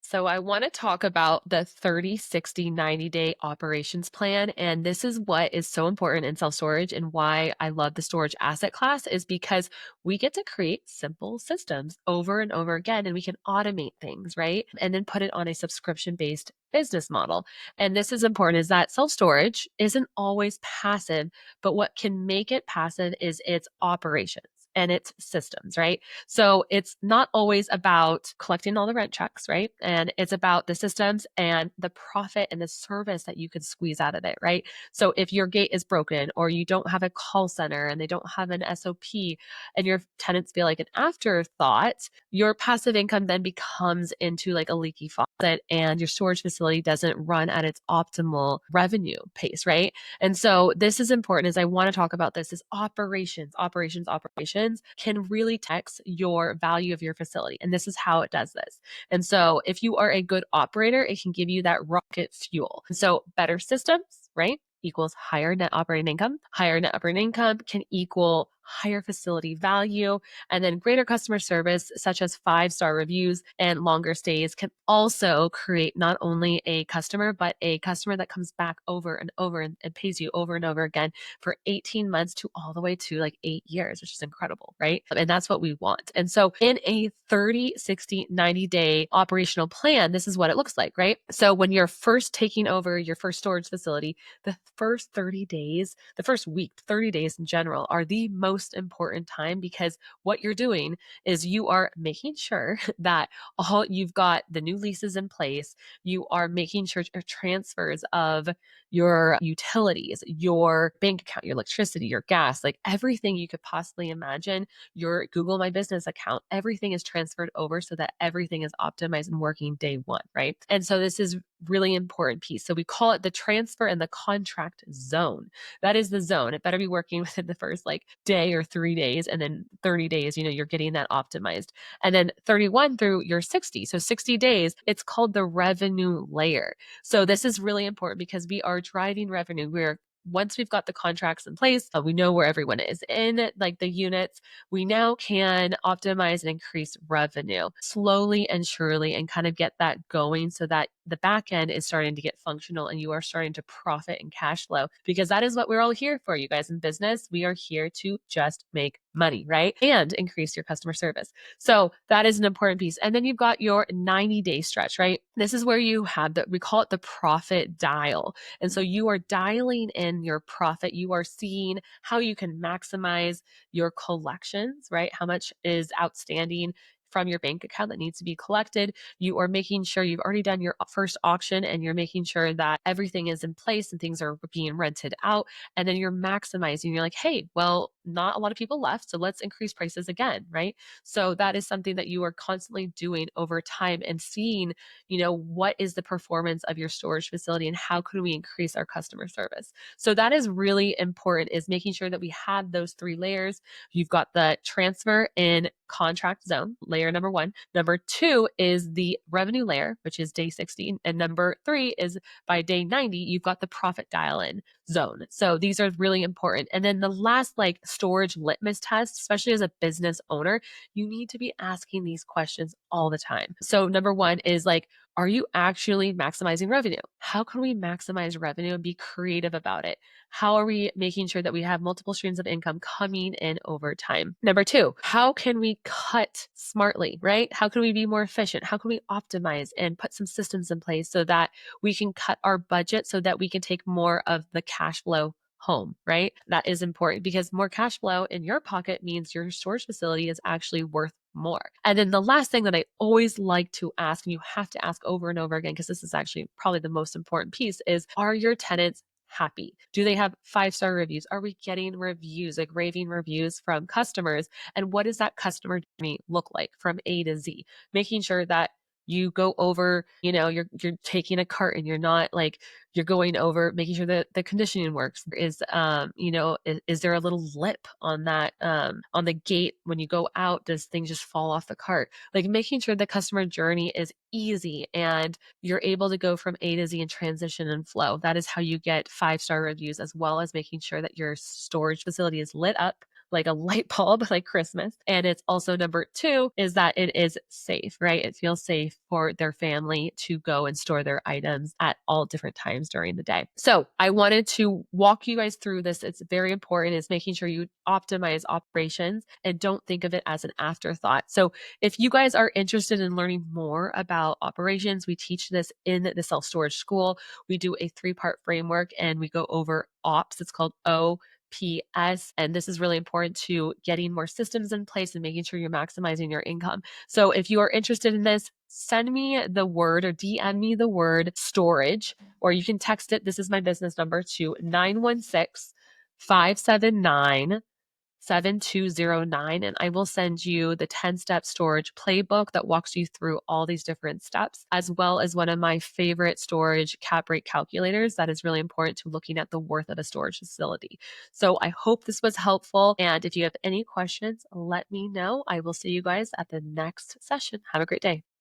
So I want to talk about the 30, 60, 90-day operations plan. And this is what is so important in self-storage and why I love the storage asset class is because we get to create simple systems over and over again, and we can automate things, right? And then put it on a subscription-based business model. And this is important is that self-storage isn't always passive, but what can make it passive is its operations and its systems, right? So it's not always about collecting all the rent checks, right? And it's about the systems and the profit and the service that you can squeeze out of it, right? So if your gate is broken or you don't have a call center and they don't have an SOP and your tenants feel like an afterthought, your passive income then becomes into like a leaky faucet and your storage facility doesn't run at its optimal revenue pace, right? And so this is important as I want to talk about this is operations can really tax your value of your facility. And this is how it does this. And so if you are a good operator, it can give you that rocket fuel. So better systems, right? Equals higher net operating income. Higher net operating income can equal higher facility value. And then greater customer service, such as 5-star reviews and longer stays, can also create not only a customer, but a customer that comes back over and over and pays you over and over again for 18 months to all the way to like 8 years, which is incredible, right? And that's what we want. And so in a 30, 60, 90-day operational plan, this is what it looks like, right? So when you're first taking over your first storage facility, the first 30 days, the first week, 30 days in general are the most important time because what you're doing is you are making sure that all you've got the new leases in place, you are making sure transfers of your utilities, your bank account, your electricity, your gas, like everything you could possibly imagine, your Google My Business account, everything is transferred over so that everything is optimized and working day one, right? And so this is really important piece. So we call it the transfer and the contract zone. That is the zone. It better be working within the first like day or 3 days, and then 30 days, you're getting that optimized. And then 31 through your 60. So 60 days, it's called the revenue layer. So this is really important because we are driving revenue. Once we've got the contracts in place, we know where everyone is in like the units, we now can optimize and increase revenue slowly and surely and kind of get that going so that the back end is starting to get functional and you are starting to profit and cash flow because that is what we're all here for, you guys in business. We are here to just make money, right? And increase your customer service. So that is an important piece. And then you've got your 90-day stretch, right? This is where you have we call it the profit dial. And so you are dialing in your profit. You are seeing how you can maximize your collections, right? How much is outstanding from your bank account that needs to be collected. You are making sure you've already done your first auction and you're making sure that everything is in place and things are being rented out. And then you're maximizing. You're like, hey, well, not a lot of people left, so let's increase prices again, right? So that is something that you are constantly doing over time and seeing, what is the performance of your storage facility and how can we increase our customer service. So that is really important is making sure that we have those 3 layers. You've got the transfer in contract zone, layer number 1. Number 2 is the revenue layer, which is day 60. And number 3 is by day 90, you've got the profit dial in zone. So these are really important. And then the last like storage litmus test, especially as a business owner, you need to be asking these questions all the time. So number 1 is like, are you actually maximizing revenue? How can we maximize revenue and be creative about it? How are we making sure that we have multiple streams of income coming in over time? Number 2, how can we cut smartly, right? How can we be more efficient? How can we optimize and put some systems in place so that we can cut our budget so that we can take more of the cash flow home, right? That is important because more cash flow in your pocket means your storage facility is actually worth more. And then the last thing that I always like to ask, and you have to ask over and over again, because this is actually probably the most important piece, is are your tenants happy? Do they have 5-star reviews? Are we getting reviews, like raving reviews from customers? And what does that customer journey look like from A to Z? Making sure that you go over, you're taking a cart and you're not like, you're going over, making sure that the conditioning works. Is there a little lip on that, on the gate when you go out? Does things just fall off the cart? Like making sure the customer journey is easy and you're able to go from A to Z and transition and flow. That is how you get 5-star reviews, as well as making sure that your storage facility is lit up, like a light bulb, like Christmas. And it's also number two is that it is safe, right? It feels safe for their family to go and store their items at all different times during the day. So I wanted to walk you guys through this. It's very important is making sure you optimize operations and don't think of it as an afterthought. So if you guys are interested in learning more about operations, we teach this in the self-storage school. We do a 3-part framework and we go over ops. It's called OPS. And this is really important to getting more systems in place and making sure you're maximizing your income. So if you are interested in this, send me the word or DM me the word storage, or you can text it. This is my business number to 916 579 7209, and I will send you the 10-step storage playbook that walks you through all these different steps, as well as one of my favorite storage cap rate calculators that is really important to looking at the worth of a storage facility. So I hope this was helpful. And if you have any questions, let me know. I will see you guys at the next session. Have a great day.